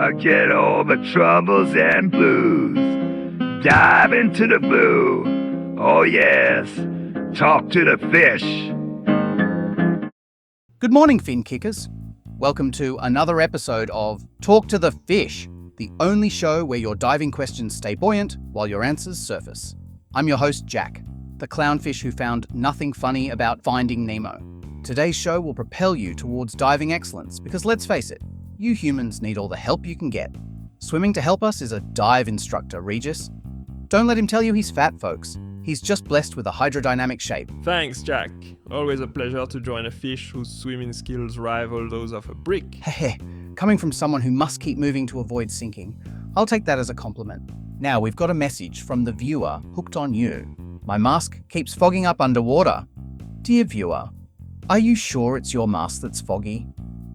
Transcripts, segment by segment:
Forget all the troubles and blues. Dive into the blue. Oh yes, talk to the fish. Good morning, fin kickers. Welcome to another episode of Talk to the Fish, the only show where your diving questions stay buoyant while your answers surface. I'm your host, Jack, the clownfish who found nothing funny about Finding Nemo. Today's show will propel you towards diving excellence because let's face it, you humans need all the help you can get. Swimming to help us is a dive instructor, Regis. Don't let him tell you he's fat, folks. He's just blessed with a hydrodynamic shape. Thanks, Jack. Always a pleasure to join a fish whose swimming skills rival those of a brick. Heh, coming from someone who must keep moving to avoid sinking, I'll take that as a compliment. Now we've got a message from the viewer hooked on you. My mask keeps fogging up underwater. Dear viewer, are you sure it's your mask that's foggy?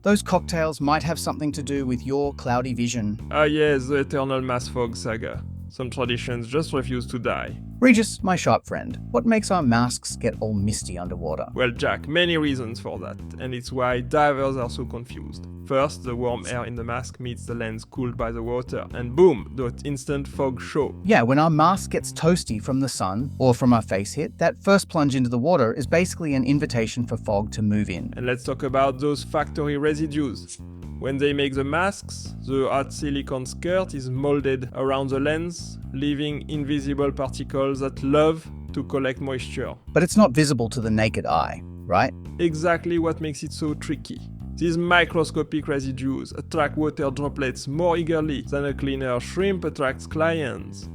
Those cocktails might have something to do with your cloudy vision. Ah yes, the eternal mass fog saga. Some traditions just refuse to die. Regis, my sharp friend, what makes our masks get all misty underwater? Well, Jack, many reasons for that, and it's why divers are so confused. First, the warm air in the mask meets the lens cooled by the water, and boom, that instant fog show. Yeah, when our mask gets toasty from the sun or from our face hit, that first plunge into the water is basically an invitation for fog to move in. And let's talk about those factory residues. When they make the masks, the hot silicone skirt is molded around the lens, leaving invisible particles that love to collect moisture. But it's not visible to the naked eye, right? Exactly what makes it so tricky. These microscopic residues attract water droplets more eagerly than a cleaner shrimp attracts clients.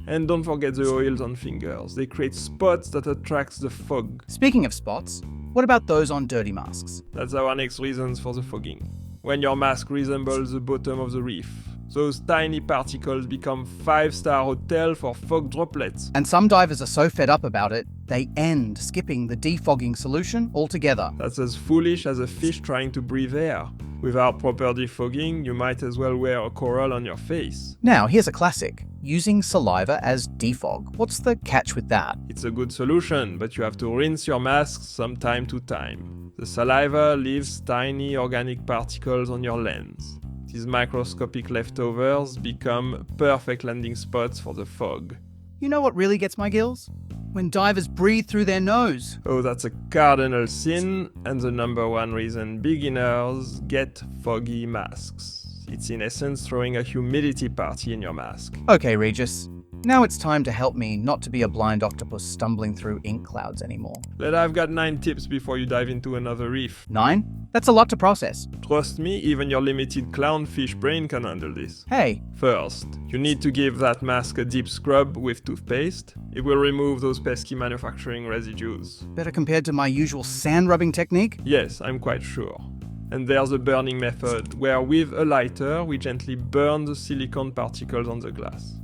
And don't forget the oils on fingers. They create spots that attracts the fog. Speaking of spots, what about those on dirty masks? That's our next reasons for the fogging. When your mask resembles the bottom of the reef, those tiny particles become 5-star hotel for fog droplets. And some divers are so fed up about it, they end skipping the defogging solution altogether. That's as foolish as a fish trying to breathe air. Without proper defogging, you might as well wear a coral on your face. Now, here's a classic. Using saliva as defog. What's the catch with that? It's a good solution, but you have to rinse your masks from time to time. The saliva leaves tiny organic particles on your lens. These microscopic leftovers become perfect landing spots for the fog. You know what really gets my gills? When divers breathe through their nose. Oh, that's a cardinal sin, and the number one reason beginners get foggy masks. It's in essence throwing a humidity party in your mask. Okay, Regis. Now it's time to help me not to be a blind octopus stumbling through ink clouds anymore. But I've got 9 tips before you dive into another reef. 9? That's a lot to process. Trust me, even your limited clownfish brain can handle this. Hey, First, you need to give that mask a deep scrub with toothpaste. It will remove those pesky manufacturing residues. better compared to my usual sand rubbing technique? Yes, I'm quite sure. And there's a burning method, where with a lighter we gently burn the silicone particles on the glass.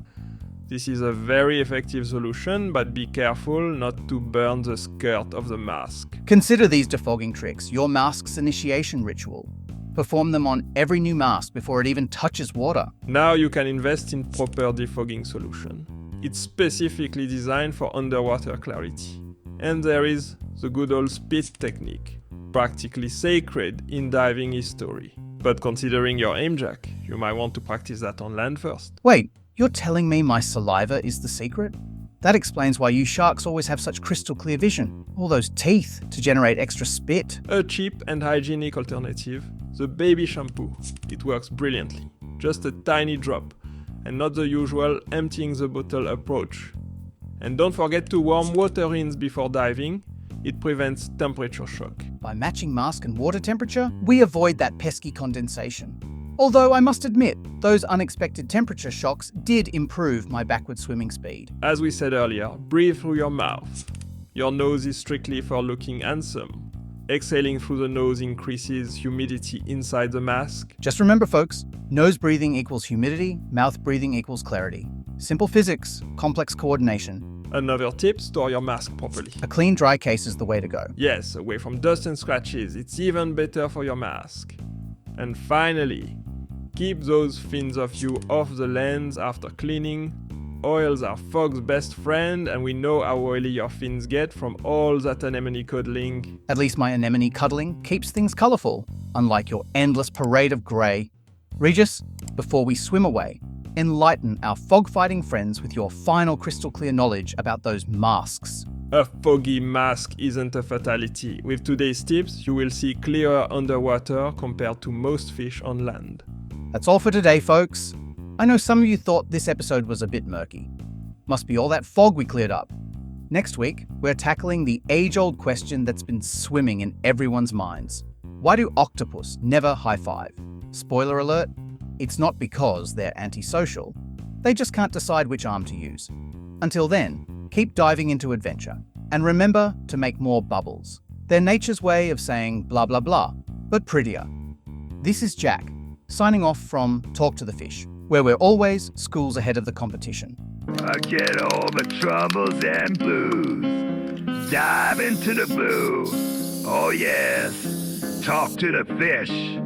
This is a very effective solution, but be careful not to burn the skirt of the mask. Consider these defogging tricks your mask's initiation ritual. Perform them on every new mask before it even touches water. Now you can invest in proper defogging solution. It's specifically designed for underwater clarity. And there is the good old spit technique, practically sacred in diving history. But considering your aim, Jack, you might want to practice that on land first. Wait, you're telling me my saliva is the secret? That explains why you sharks always have such crystal clear vision. All those teeth to generate extra spit. A cheap and hygienic alternative, the baby shampoo. It works brilliantly. Just a tiny drop, and not the usual emptying the bottle approach. And don't forget to warm water rinse before diving. It prevents temperature shock. By matching mask and water temperature, we avoid that pesky condensation. Although I must admit, those unexpected temperature shocks did improve my backward swimming speed. As we said earlier, breathe through your mouth. Your nose is strictly for looking handsome. Exhaling through the nose increases humidity inside the mask. Just remember, folks, nose breathing equals humidity, mouth breathing equals clarity. Simple physics, complex coordination. Another tip, store your mask properly. A clean, dry case is the way to go. Yes, away from dust and scratches. It's even better for your mask. And finally, keep those fins of you off the lens after cleaning. Oils are fog's best friend, and we know how oily your fins get from all that anemone cuddling. At least my anemone cuddling keeps things colorful, unlike your endless parade of gray. Regis, before we swim away, enlighten our fog-fighting friends with your final crystal clear knowledge about those masks. A foggy mask isn't a fatality. With today's tips, you will see clearer underwater compared to most fish on land. That's all for today, folks. I know some of you thought this episode was a bit murky. Must be all that fog we cleared up. Next week, we're tackling the age-old question that's been swimming in everyone's minds. Why do octopus never high-five? Spoiler alert, it's not because they're antisocial. They just can't decide which arm to use. Until then, keep diving into adventure. And remember to make more bubbles. They're nature's way of saying blah blah blah, but prettier. This is Jack, signing off from Talk to the Fish, where we're always schools ahead of the competition. Forget all the troubles and blues. Dive into the blue. Oh yes, talk to the fish.